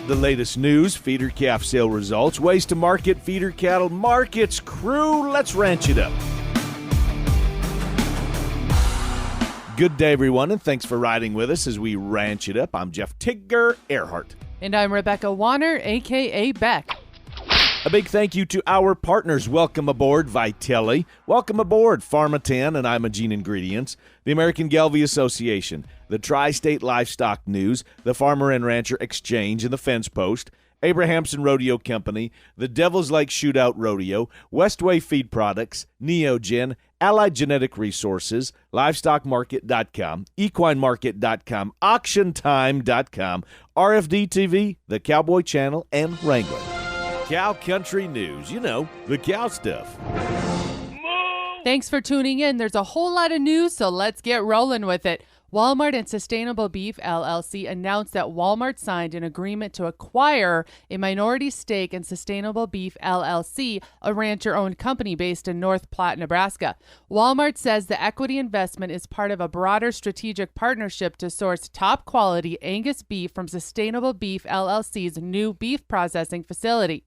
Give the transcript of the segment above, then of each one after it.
The latest news, feeder calf sale results, ways to market feeder cattle markets. Crew, let's ranch it up. Good day, everyone, and thanks for riding with us as we ranch it up. I'm Jeff Tigger Erhardt. And I'm Rebecca Wanner, a.k.a. Bec. A big thank you to our partners. Welcome aboard, Vitelli. Welcome aboard, Pharmatan and Imogene Ingredients, the American Gelbvieh Association, the Tri-State Livestock News, the Farmer and Rancher Exchange and the Fence Post, Abrahamson Rodeo Company, the Devil's Lake Shootout Rodeo, Westway Feed Products, Neogen, Allied Genetic Resources, LivestockMarket.com, EquineMarket.com, AuctionTime.com, RFD TV, the Cowboy Channel, and Wrangler. Cow Country News, you know, the cow stuff. Thanks for tuning in. There's a whole lot of news, so let's get rolling with it. Walmart and Sustainable Beef LLC announced that Walmart signed an agreement to acquire a minority stake in Sustainable Beef LLC, a rancher-owned company based in North Platte, Nebraska. Walmart says the equity investment is part of a broader strategic partnership to source top-quality Angus beef from Sustainable Beef LLC's new beef processing facility.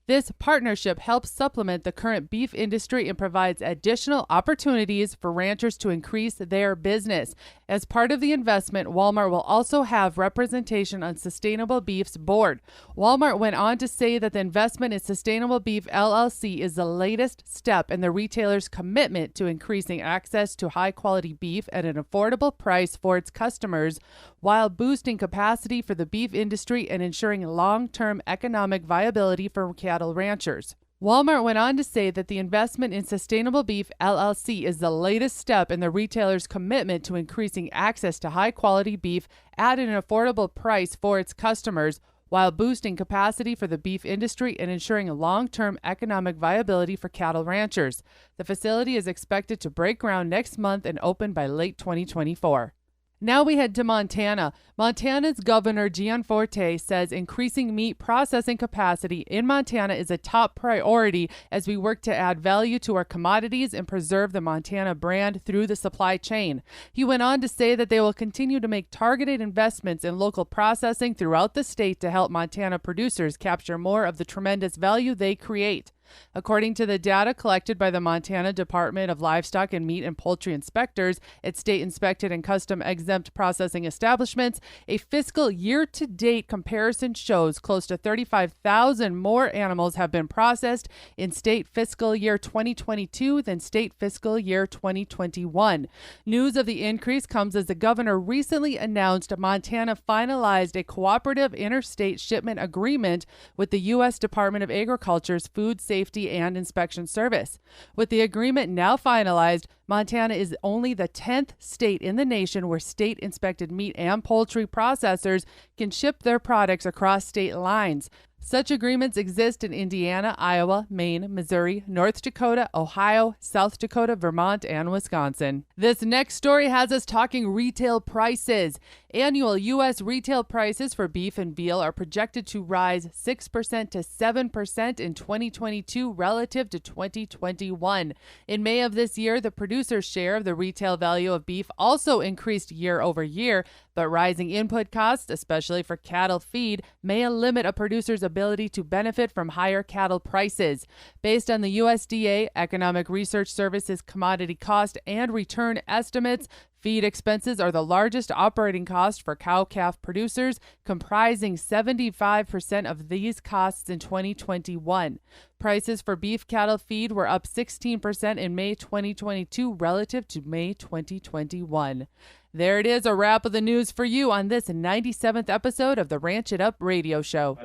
This partnership helps supplement the current beef industry and provides additional opportunities for ranchers to increase their business. As part of the investment, Walmart will also have representation on Sustainable Beef's board. Walmart went on to say that the investment in Sustainable Beef LLC is the latest step in the retailer's commitment to increasing access to high-quality beef at an affordable price for its customers, while boosting capacity for the beef industry and ensuring long-term economic viability for cattle ranchers. Walmart went on to say that the investment in Sustainable Beef LLC is the latest step in the retailer's commitment to increasing access to high-quality beef at an affordable price for its customers, while boosting capacity for the beef industry and ensuring long-term economic viability for cattle ranchers. The facility is expected to break ground next month and open by late 2024. Now we head to Montana. Montana's Governor Gianforte says increasing meat processing capacity in Montana is a top priority as we work to add value to our commodities and preserve the Montana brand through the supply chain. He went on to say that they will continue to make targeted investments in local processing throughout the state to help Montana producers capture more of the tremendous value they create. According to the data collected by the Montana Department of Livestock and Meat and Poultry inspectors at state-inspected and custom-exempt processing establishments, a fiscal year-to-date comparison shows close to 35,000 more animals have been processed in state fiscal year 2022 than state fiscal year 2021. News of the increase comes as the governor recently announced Montana finalized a cooperative interstate shipment agreement with the U.S. Department of Agriculture's Food Safety and Inspection Service. With the agreement now finalized, Montana is only the 10th state in the nation where state-inspected meat and poultry processors can ship their products across state lines. Such agreements exist in Indiana, Iowa, Maine, Missouri, North Dakota, Ohio, South Dakota, Vermont, and Wisconsin. This next story has us talking retail prices. Annual U.S. retail prices for beef and veal are projected to rise 6% to 7% in 2022 relative to 2021. In May of this year, the producer's share of the retail value of beef also increased year over year, but rising input costs, especially for cattle feed, may limit a producer's ability to benefit from higher cattle prices. Based on the USDA Economic Research Service's commodity cost and return estimates, feed expenses are the largest operating cost for cow-calf producers, comprising 75% of these costs in 2021. Prices for beef cattle feed were up 16% in May 2022 relative to May 2021. There it is, a wrap of the news for you on this 97th episode of the Ranch It Up radio show.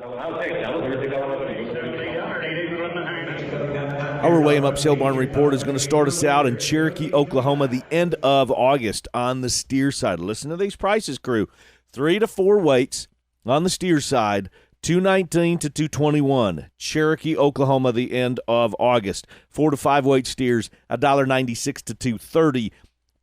Our Weigh 'em Up Sale Barn Report is going to start us out in Cherokee, Oklahoma, the end of August on the steer side. Listen to these prices, crew. 3 to 4 weights on the steer side, $219 to $221. Cherokee, Oklahoma, the end of August. 4 to 5 weight steers, $1.96 to $2.30.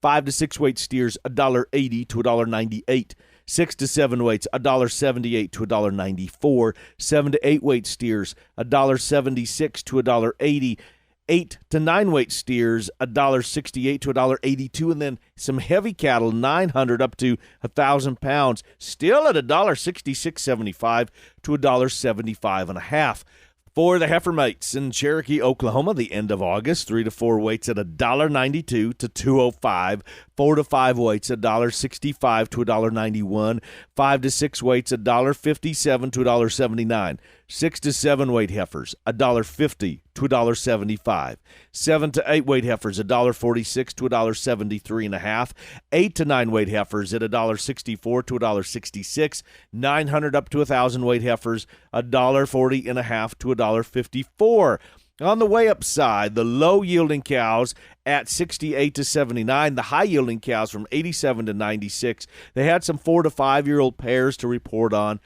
5 to 6 weight steers, $1.80 to $1.98. 6 to 7 weights, $1.78 to $1.94. 7 to 8 weight steers, $1.76 to $1.80. 8 to 9 weight steers, $1.68 to $1.82, and then some heavy cattle, 900 up to 1,000 pounds, still at $1.66.75 to $1.75.5. For the heifer mates in Cherokee, Oklahoma, the end of August, 3 to 4 weights at $1.92 to $2.05. 4 to 5 weights $1.65 to $1.91. 5 to 6 weights $1.57 to $1.79. 6 to 7 weight heifers $1.50 to $1.75. 7 to 8 weight heifers $1.46 to $1.73.5. 8 to 9 weight heifers at $1.64 to $1.66. 900 up to 1,000 weight heifers $1.40.5 to $1.54. On the way up side, the low-yielding cows at 68 to 79. The high-yielding cows from 87 to 96. They had some 4 to 5-year-old pairs to report on.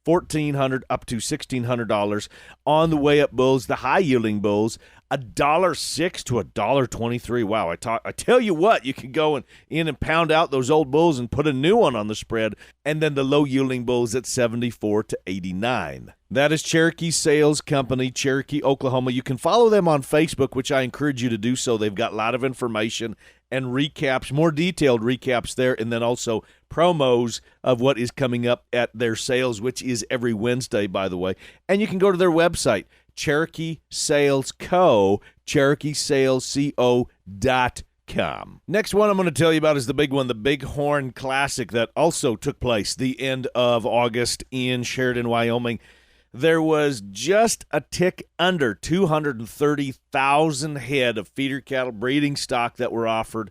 $1,400 up to $1,600. On the way up bulls, the high-yielding bulls, $1.06 to $1.23. Wow, I tell you what, you can go in and pound out those old bulls and put a new one on the spread. And then the low-yielding bulls at 74 to 89. That is Cherokee Sales Company, Cherokee, Oklahoma. You can follow them on Facebook, which I encourage you to do so. They've got a lot of information and recaps, more detailed recaps there, and then also promos of what is coming up at their sales, which is every Wednesday, by the way. And you can go to their website, Cherokee Sales Co., CherokeeSalesCo.com. Next one I'm going to tell you about is the big one, the Bighorn Classic, that also took place the end of August in Sheridan, Wyoming. There was just a tick under 230,000 head of feeder cattle breeding stock that were offered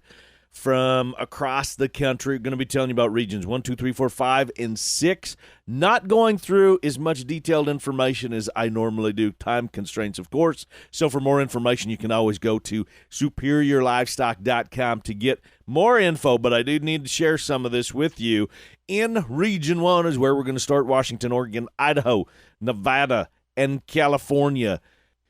from across the country. We're going to be telling you about regions 1, 2, 3, 4, 5, and 6. Not going through as much detailed information as I normally do. Time constraints, of course. So for more information, you can always go to superiorlivestock.com to get more info. But I do need to share some of this with you. In Region 1 is where we're going to start: Washington, Oregon, Idaho, Nevada, and California.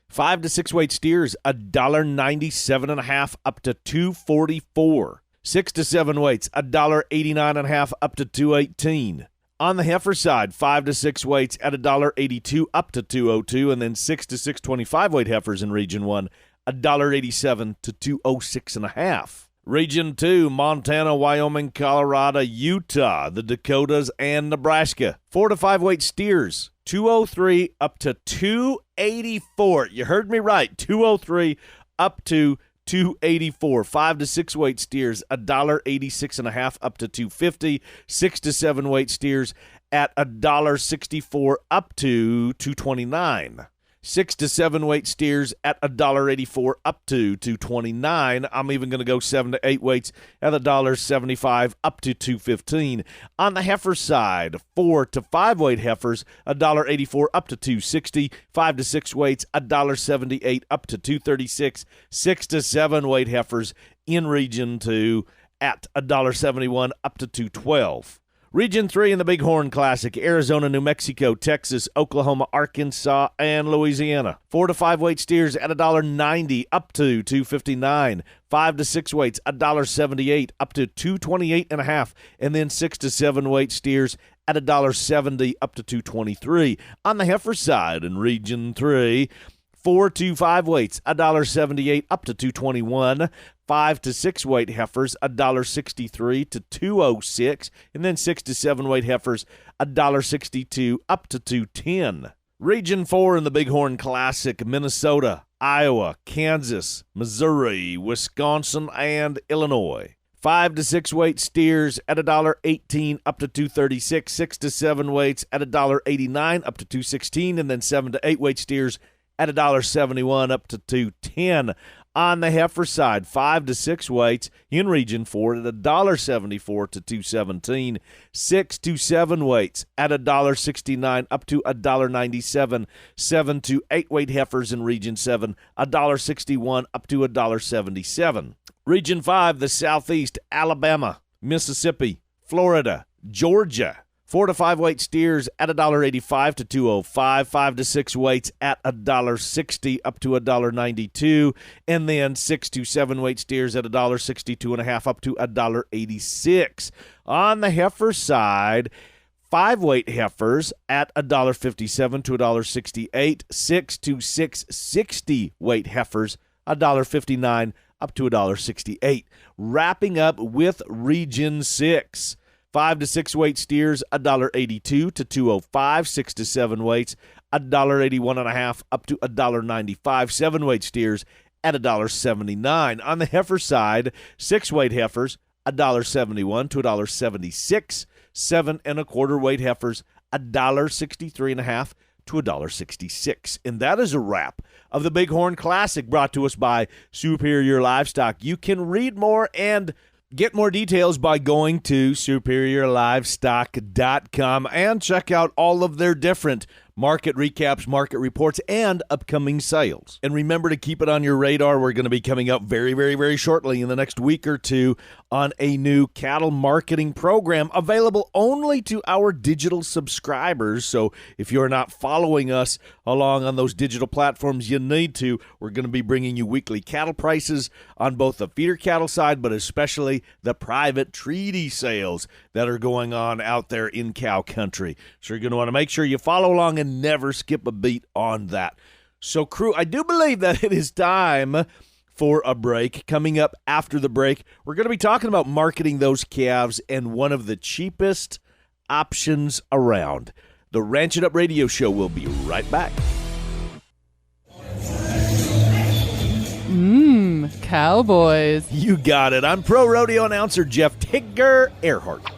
5 to 6 weight steers, $1.97.5 up to $2.44. 6 to 7 weights, $1.89.5 up to $2.18. On the heifer side, 5 to 6 weights at $1.82 up to $2.02, and then 6 to 625 weight heifers in Region 1, $1.87 to $2.06.5. Region 2, Montana, Wyoming, Colorado, Utah, the Dakotas, and Nebraska. 4 to 5 weight steers, $2.03 up to $2.84. You heard me right, $2.03 up to $2.84. 5 to 6 weight steers, $1.86.5 up to $2.50. 6 to 7 weight steers at $1.64 up to $2.29. 6 to 7 weight steers at $1.84 up to $2.29. I'm even going to go 7 to 8 weights at $1.75 up to $2.15. On the heifer side, 4 to 5 weight heifers, $1.84 up to $2.60. 5 to 6 weights, $1.78 up to $2.36. 6 to 7 weight heifers in Region 2 at $1.71 up to $2.12. Region 3 in the Bighorn Classic, Arizona, New Mexico, Texas, Oklahoma, Arkansas, and Louisiana. 4 to 5 weight steers at $1.90 up to $2.59. 5 to 6 weights, $1.78 up to $2.28.5. And then 6 to 7 weight steers at $1.70 up to $2.23. On the heifer side in Region 3, 4 to 5 weights, $1.78 up to $2.21. 5 to 6 weight heifers, $1.63 to $2.06. And then 6 to 7 weight heifers, $1.62 up to $2.10. Region 4 in the Bighorn Classic, Minnesota, Iowa, Kansas, Missouri, Wisconsin, and Illinois. 5 to 6 weight steers at $1.18 up to $2.36. 6 to 7 weights at $1.89 up to $2.16. And then 7 to 8 weight steers at $1.71 up to $2.10. On the heifer side, 5 to 6 weights in Region 4 at $1.74 to $2.17. 6 to 7 weights at $1.69 up to $1.97. 7 to 8 weight heifers in Region 7, $1.61 up to $1.77. Region 5, the Southeast, Alabama, Mississippi, Florida, Georgia. 4 to 5 weight steers at $1.85 to $2.05. 5 to 6 weights at $1.60 up to $1.92. And then 6 to 7 weight steers at $1.62.5 up to $1.86. On the heifer side, 5 weight heifers at $1.57 to $1.68. 6 to 660 weight heifers, $1.59 up to $1.68. Wrapping up with Region 6. 5 to 6 weight steers, $1.82 to $2.05. 6 to 7 weights, $1.81.5 up to $1.95. 7 weight steers at $1.79. On the heifer side, 6 weight heifers, $1.71 to $1.76. 7 1/4 weight heifers, $1.63.5 to $1.66. And that is a wrap of the Bighorn Classic, brought to us by Superior Livestock. You can read more and get more details by going to superiorlivestock.com and check out all of their different market recaps, market reports, and upcoming sales. And remember to keep it on your radar. We're going to be coming up very, very, very shortly in the next week or two on a new cattle marketing program available only to our digital subscribers. So if you're not following us along on those digital platforms, you need to. We're going to be bringing you weekly cattle prices on both the feeder cattle side, but especially the private treaty sales that are going on out there in cow country. So you're going to want to make sure you follow along and never skip a beat on that. So, crew, I do believe that it is time for a break. Coming up after the break, we're going to be talking about marketing those calves and one of the cheapest options around. The Ranch It Up Radio Show will be right back. Cowboys. You got it. I'm pro rodeo announcer Jeff Tigger Erhardt.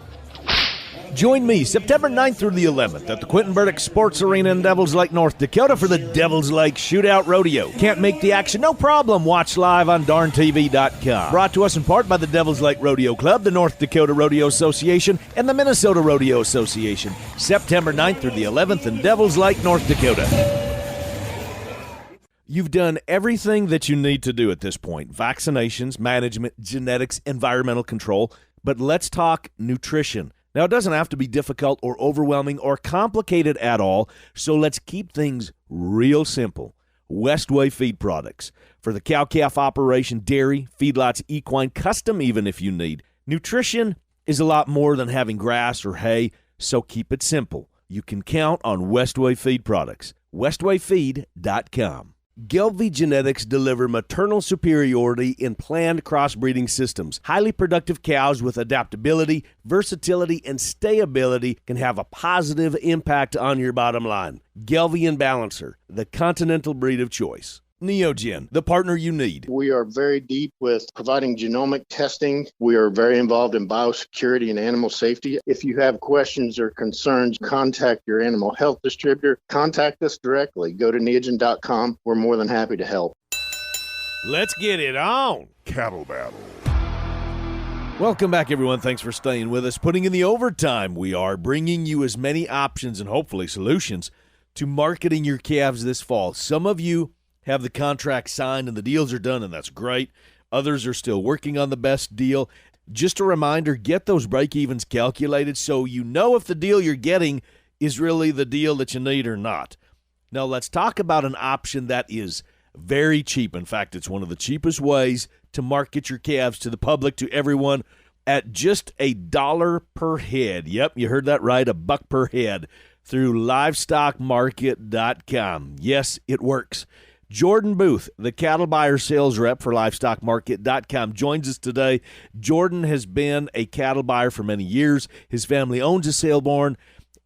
Join me September 9th through the 11th at the Quentin Burdick Sports Arena in Devils Lake, North Dakota for the Devils Lake Shootout Rodeo. Can't make the action? No problem. Watch live on darntv.com. Brought to us in part by the Devils Lake Rodeo Club, the North Dakota Rodeo Association, and the Minnesota Rodeo Association. September 9th through the 11th in Devils Lake, North Dakota. You've done everything that you need to do at this point. Vaccinations, management, genetics, environmental control. But let's talk nutrition. Now, it doesn't have to be difficult or overwhelming or complicated at all, so let's keep things real simple. Westway Feed Products. For the cow-calf operation, dairy, feedlots, equine, custom even if you need. Nutrition is a lot more than having grass or hay, so keep it simple. You can count on Westway Feed Products. westwayfeed.com. Gelbvieh Genetics deliver maternal superiority in planned crossbreeding systems. Highly productive cows with adaptability, versatility, and stayability can have a positive impact on your bottom line. Gelbvieh and Balancer, the continental breed of choice. Neogen, the partner you need. We are very deep with providing genomic testing. We are very involved in biosecurity and animal safety. If you have questions or concerns, contact your animal health distributor. Contact us directly. Go to neogen.com. We're more than happy to help. Let's get it on. Cattle Battle. Welcome back, everyone. Thanks for staying with us. Putting in the overtime, we are bringing you as many options and hopefully solutions to marketing your calves this fall. Some of you have the contract signed and the deals are done, and that's great. Others are still working on the best deal. Just a reminder, get those break-evens calculated so you know if the deal you're getting is really the deal that you need or not. Now, let's talk about an option that is very cheap. In fact, it's one of the cheapest ways to market your calves to the public, to everyone, at just $1 per head. Yep, you heard that right, $1 per head through livestockmarket.com. Yes, it works. Jordan Booth, the cattle buyer sales rep for livestockmarket.com, joins us today. Jordan has been a cattle buyer for many years. His family owns a saleborn,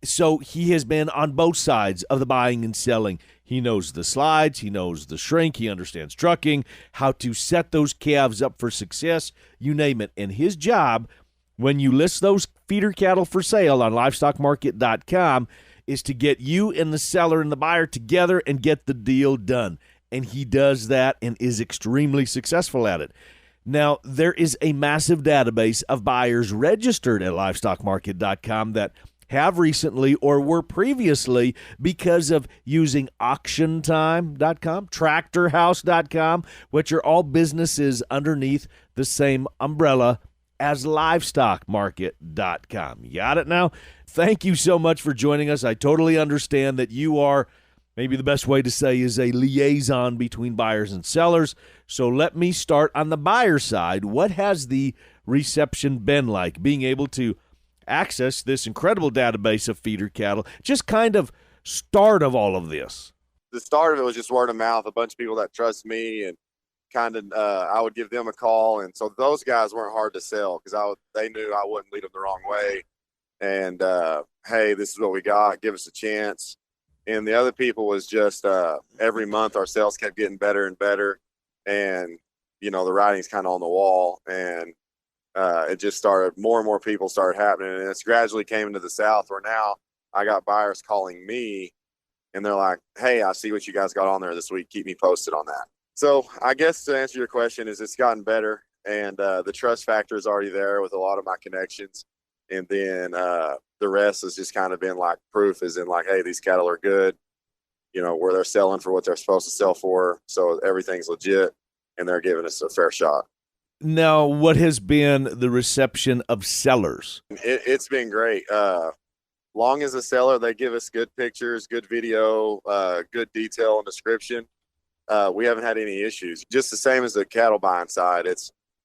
so he has been on both sides of the buying and selling. He knows the slides, he knows the shrink, he understands trucking, how to set those calves up for success, you name it. And his job, when you list those feeder cattle for sale on livestockmarket.com, is to get you and the seller and the buyer together and get the deal done. And he does that and is extremely successful at it. Now, there is a massive database of buyers registered at livestockmarket.com that have recently or were previously because of using auctiontime.com, tractorhouse.com, which are all businesses underneath the same umbrella as livestockmarket.com. You got it now? Thank you so much for joining us. I totally understand that you are, maybe the best way to say is a liaison between buyers and sellers. So let me start on the buyer side. What has the reception been like, being able to access this incredible database of feeder cattle? Just kind of start of all of this. The start of it was just word of mouth, a bunch of people that trust me and I would give them a call. And so those guys weren't hard to sell because they knew I wouldn't lead them the wrong way. And, hey, this is what we got. Give us a chance. And the other people was just every month our sales kept getting better and better. And, the writing's kind of on the wall. And it just started, more and more people started happening. And it's gradually came into the South where now I got buyers calling me. And they're like, hey, I see what you guys got on there this week. Keep me posted on that. So I guess to answer your question is it's gotten better. And the trust factor is already there with a lot of my connections. And then the rest has just kind of been like proof is in like, hey, these cattle are good, where they're selling for what they're supposed to sell for. So everything's legit and they're giving us a fair shot. Now, what has been the reception of sellers? It's been great. Long as a seller, they give us good pictures, good video, good detail and description. We haven't had any issues. Just the same as the cattle buying side.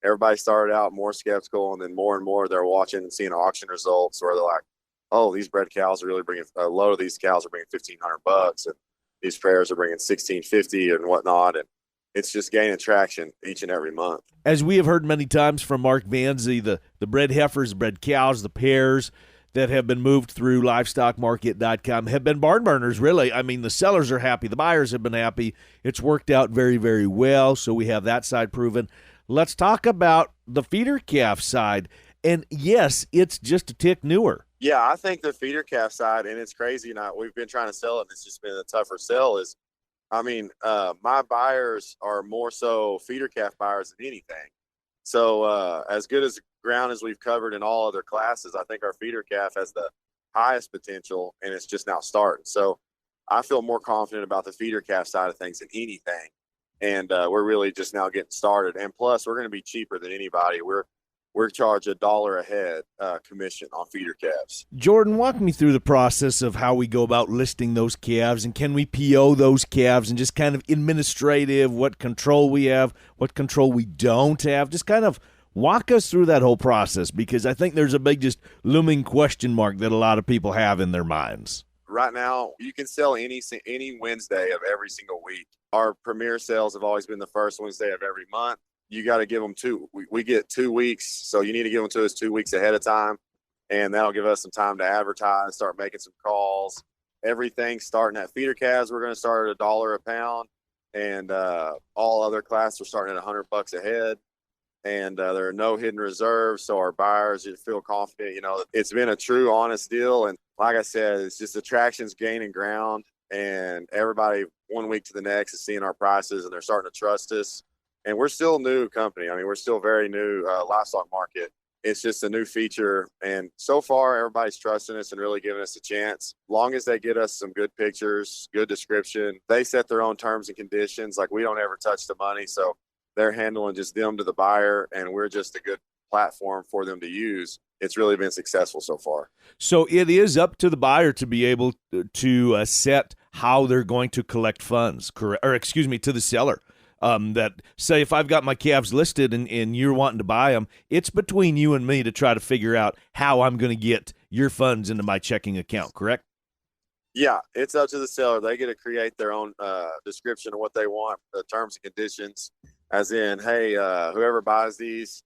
Everybody started out more skeptical, and then more and more they're watching and seeing auction results where they're like, oh, these bred cows are really bringing a load of these cows are bringing $1,500, and these pairs are bringing $1,650 and whatnot. And it's just gaining traction each and every month. As we have heard many times from Mark Vanzi, the bred heifers, bred cows, the pairs that have been moved through livestockmarket.com have been barn burners, really. I mean, the sellers are happy. The buyers have been happy. It's worked out very, very well, so we have that side proven. Let's talk about the feeder calf side. And, yes, it's just a tick newer. Yeah, I think the feeder calf side, and it's crazy. We've been trying to sell it, and it's just been a tougher sell. My buyers are more so feeder calf buyers than anything. So as good as ground as we've covered in all other classes, I think our feeder calf has the highest potential, and it's just now starting. So I feel more confident about the feeder calf side of things than anything. And we're really just now getting started. And plus, we're going to be cheaper than anybody. We're charged $1 a head commission on feeder calves. Jordan, walk me through the process of how we go about listing those calves, and can we PO those calves, and just kind of administrative, what control we have, what control we don't have. Just kind of walk us through that whole process, because I think there's a big just looming question mark that a lot of people have in their minds. Right now, you can sell any Wednesday of every single week. Our premier sales have always been the first Wednesday of every month. You got to give them we get 2 weeks, so you need to give them to us 2 weeks ahead of time, and that'll give us some time to advertise, start making some calls. Everything starting at feeder calves, we're going to start at $1 a pound, and all other classes are starting at $100 a head. And there are no hidden reserves, so our buyers feel confident. It's been a true, honest deal, and like I said, it's just attractions gaining ground, and everybody 1 week to the next is seeing our prices, and they're starting to trust us. And we're still a new company. I mean, we're still very new livestock market. It's just a new feature. And so far, everybody's trusting us and really giving us a chance. Long as they get us some good pictures, good description, they set their own terms and conditions. Like, we don't ever touch the money. So they're handling just them to the buyer, and we're just a good platform for them to use. It's really been successful so far. So it is up to the buyer to be able to set how they're going to collect funds, correct? Or excuse me, to the seller. That say if I've got my calves listed and you're wanting to buy them, it's between you and me to try to figure out how I'm going to get your funds into my checking account, correct? Yeah, it's up to the seller. They get to create their own description of what they want, the terms and conditions, as in, hey, whoever buys these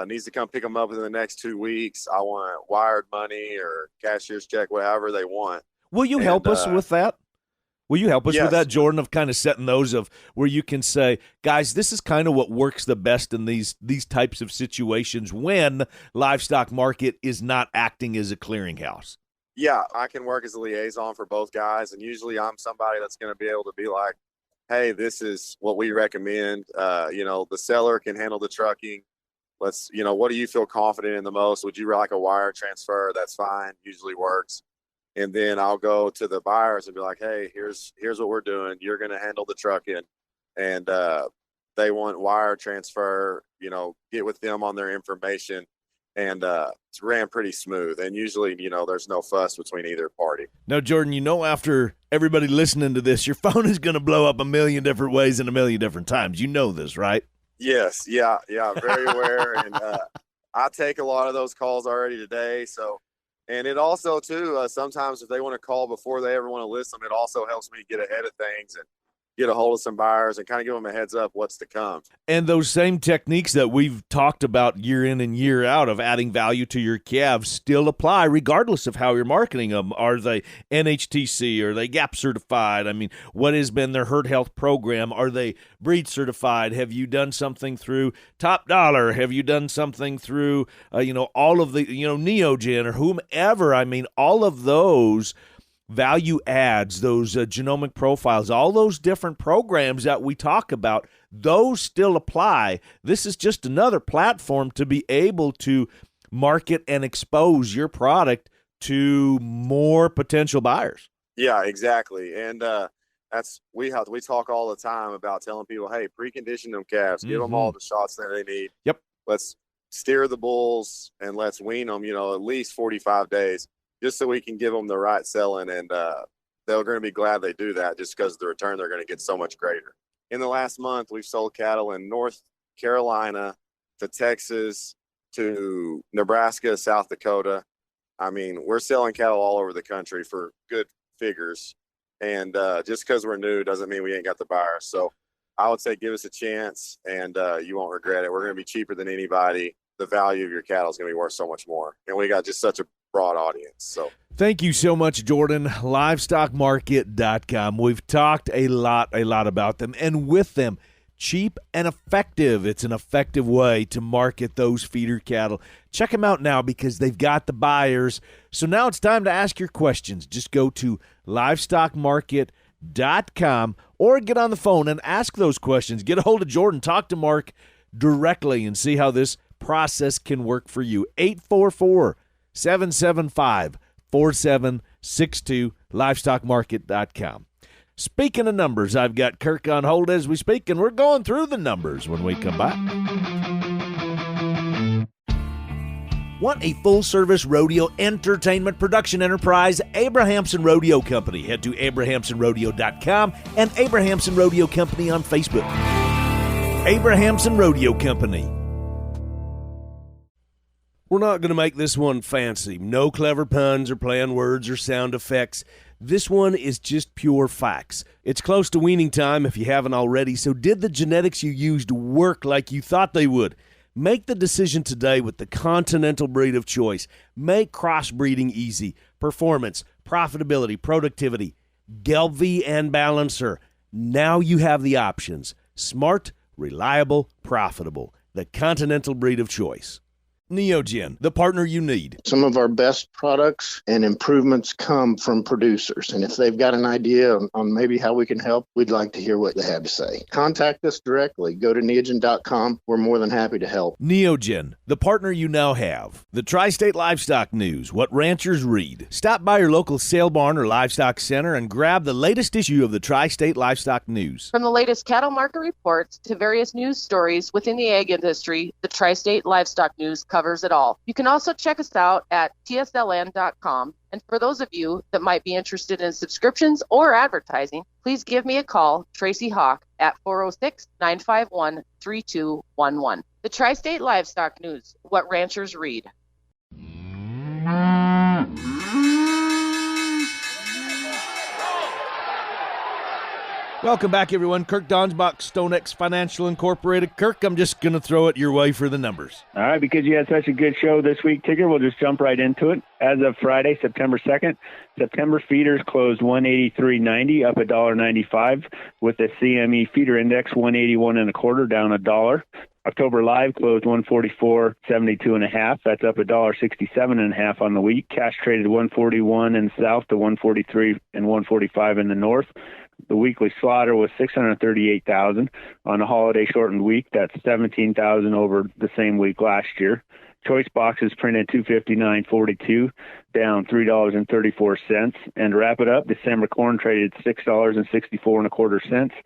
needs to come pick them up in the next 2 weeks. I want wired money or cashier's check, whatever they want. Will you help us with that? Will you help us Yes. with that, Jordan, of kind of setting those of where you can say, guys, this is kind of what works the best in these types of situations when livestock market is not acting as a clearinghouse? Yeah, I can work as a liaison for both guys, and usually I'm somebody that's going to be able to be like, hey, this is what we recommend. The seller can handle the trucking. What do you feel confident in the most? Would you like a wire transfer? That's fine. Usually works. And then I'll go to the buyers and be like, hey, here's what we're doing. You're going to handle the trucking. And they want wire transfer, get with them on their information. And it's ran pretty smooth. And usually, there's no fuss between either party. Now, Jordan, after everybody listening to this, your phone is going to blow up a million different ways and a million different times. You know this, right? Yes. Yeah. Very aware. And I take a lot of those calls already today. So, and it also, too, sometimes if they want to call before they ever want to list them, it also helps me get ahead of things. And get a hold of some buyers and kind of give them a heads up what's to come. And those same techniques that we've talked about year in and year out of adding value to your calves still apply regardless of how you're marketing them. Are they NHTC? Are they GAP certified? I mean, what has been their herd health program? Are they breed certified? Have you done something through Top Dollar? Have you done something through, all of the, Neogen or whomever? I mean, all of those value adds, those genomic profiles, all those different programs that we talk about, those still apply. This is just another platform to be able to market and expose your product to more potential buyers. Yeah, exactly. And we talk all the time about telling people, hey, precondition them calves, give them all the shots that they need. Yep. Let's steer the bulls and let's wean them, at least 45 days. Just so we can give them the right selling, and they're going to be glad they do that just because the return they're going to get so much greater. In the last month, we've sold cattle in North Carolina to Texas to Nebraska, South Dakota. I mean, we're selling cattle all over the country for good figures, and just because we're new doesn't mean we ain't got the buyers. So I would say give us a chance, and you won't regret it. We're going to be cheaper than anybody. The value of your cattle is going to be worth so much more, and we got just such a broad audience. So thank you so much, Jordan. Livestockmarket.com. We've talked a lot about them, and with them, cheap and effective. It's an effective way to market those feeder cattle. Check them out now because they've got the buyers. So now it's time to ask your questions. Just go to livestockmarket.com or get on the phone and ask those questions. Get a hold of Jordan. Talk to Mark directly and see how this process can work for you. 844-775-4762, livestockmarket.com. Speaking of numbers, I've got Kirk on hold as we speak, and we're going through the numbers when we come back. Want a full-service rodeo entertainment production enterprise? Abrahamson Rodeo Company. Head to abrahamsonrodeo.com and Abrahamson Rodeo Company on Facebook. Abrahamson Rodeo Company. We're not going to make this one fancy. No clever puns or playing words or sound effects. This one is just pure facts. It's close to weaning time if you haven't already, so did the genetics you used work like you thought they would? Make the decision today with the Continental breed of choice. Make crossbreeding easy. Performance, profitability, productivity, Gelbvieh and Balancer. Now you have the options. Smart, reliable, profitable. The Continental breed of choice. Neogen, the partner you need. Some of our best products and improvements come from producers. And if they've got an idea on maybe how we can help, we'd like to hear what they have to say. Contact us directly. Go to neogen.com. We're more than happy to help. Neogen, the partner you now have. The Tri-State Livestock News, what ranchers read. Stop by your local sale barn or livestock center and grab the latest issue of the Tri-State Livestock News. From the latest cattle market reports to various news stories within the ag industry, the Tri-State Livestock News covers it all. You can also check us out at tsln.com. And for those of you that might be interested in subscriptions or advertising, please give me a call, Tracy Hawk, at 406-951-3211. The Tri-State Livestock News, what ranchers read. Welcome back, everyone. Kirk Donsbach, StoneX Financial Incorporated. Kirk, I'm just going to throw it your way for the numbers. All right, because you had such a good show this week, Tigger, we'll just jump right into it. As of Friday, September 2nd, September feeders closed 183.90, up $1.95, with the CME feeder index 181 and a quarter, down $1. October live closed 144.72 and a half. That's up $1.67 and a half on the week. Cash traded 141 in the south to 143 and 145 in the north. The weekly slaughter was 638,000 on a holiday shortened week. That's 17,000 over the same week last year. Choice boxes printed 259.42, down $3.34. And to wrap it up, December corn traded $6.64 and a quarter cents,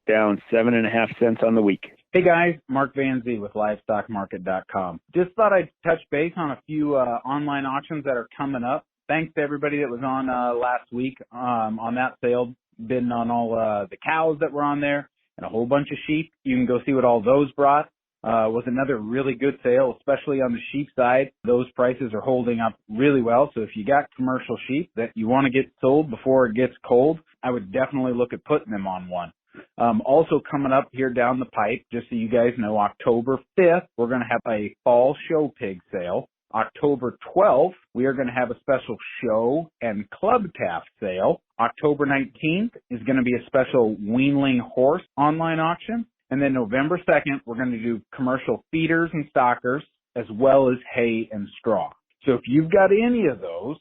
down 7.5 cents on the week. Hey guys, Mark Van Zee with livestockmarket.com. Just thought I'd touch base on a few online auctions that are coming up. Thanks to everybody that was on last week on that sale, bidding on all the cows that were on there and a whole bunch of sheep. You can go see what all those brought. Was another really good sale, especially on the sheep side. Those prices are holding up really well. So if you got commercial sheep that you want to get sold before it gets cold, I would definitely look at putting them on one. Also coming up here down the pipe, just so you guys know, October 5th, we're going to have a fall show pig sale. October 12th, we are going to have a special show and club calf sale. October 19th is going to be a special weanling horse online auction. And then November 2nd, we're going to do commercial feeders and stockers, as well as hay and straw. So if you've got any of those,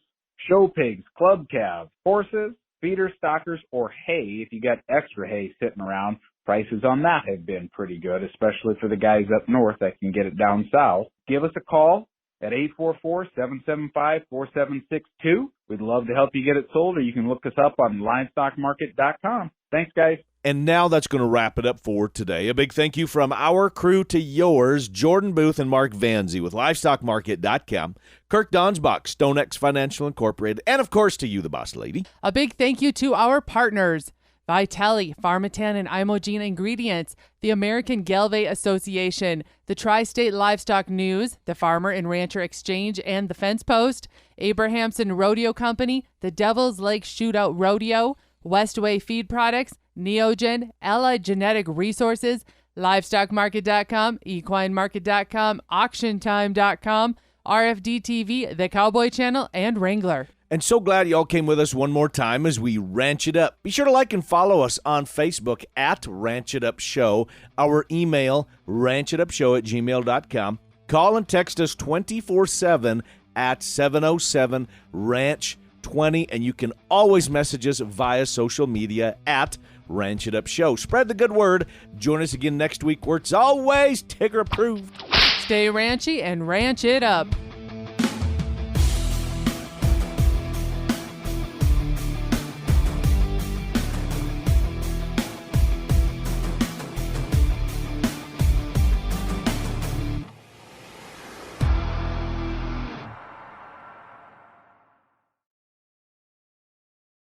show pigs, club calves, horses, feeders, stockers, or hay, if you got extra hay sitting around, prices on that have been pretty good, especially for the guys up north that can get it down south. Give us a call at 844-775-4762. We'd love to help you get it sold, or you can look us up on livestockmarket.com. Thanks, guys. And now that's going to wrap it up for today. A big thank you from our crew to yours, Jordan Booth and Mark Vanzy with livestockmarket.com, Kirk Donsbach, StoneX Financial Incorporated, and of course to you, the Boss Lady. A big thank you to our partners, Vitelli, Pharmatan and Imogene Ingredients, the American Gelbvieh Association, the Tri-State Livestock News, the Farmer and Rancher Exchange and the Fence Post, Abrahamson Rodeo Company, the Devil's Lake Shootout Rodeo, Westway Feed Products, Neogen, Allied Genetic Resources, LivestockMarket.com, EquineMarket.com, AuctionTime.com, RFD TV, The Cowboy Channel, and Wrangler. And so glad y'all came with us one more time as we ranch it up. Be sure to like and follow us on Facebook at Ranch It Up Show. Our email, ranchitupshow@gmail.com. Call and text us 24/7 at 707-RANCH-20. And you can always message us via social media at Ranch It Up Show. Spread the good word. Join us again next week where it's always Tigger approved. Stay ranchy and ranch it up.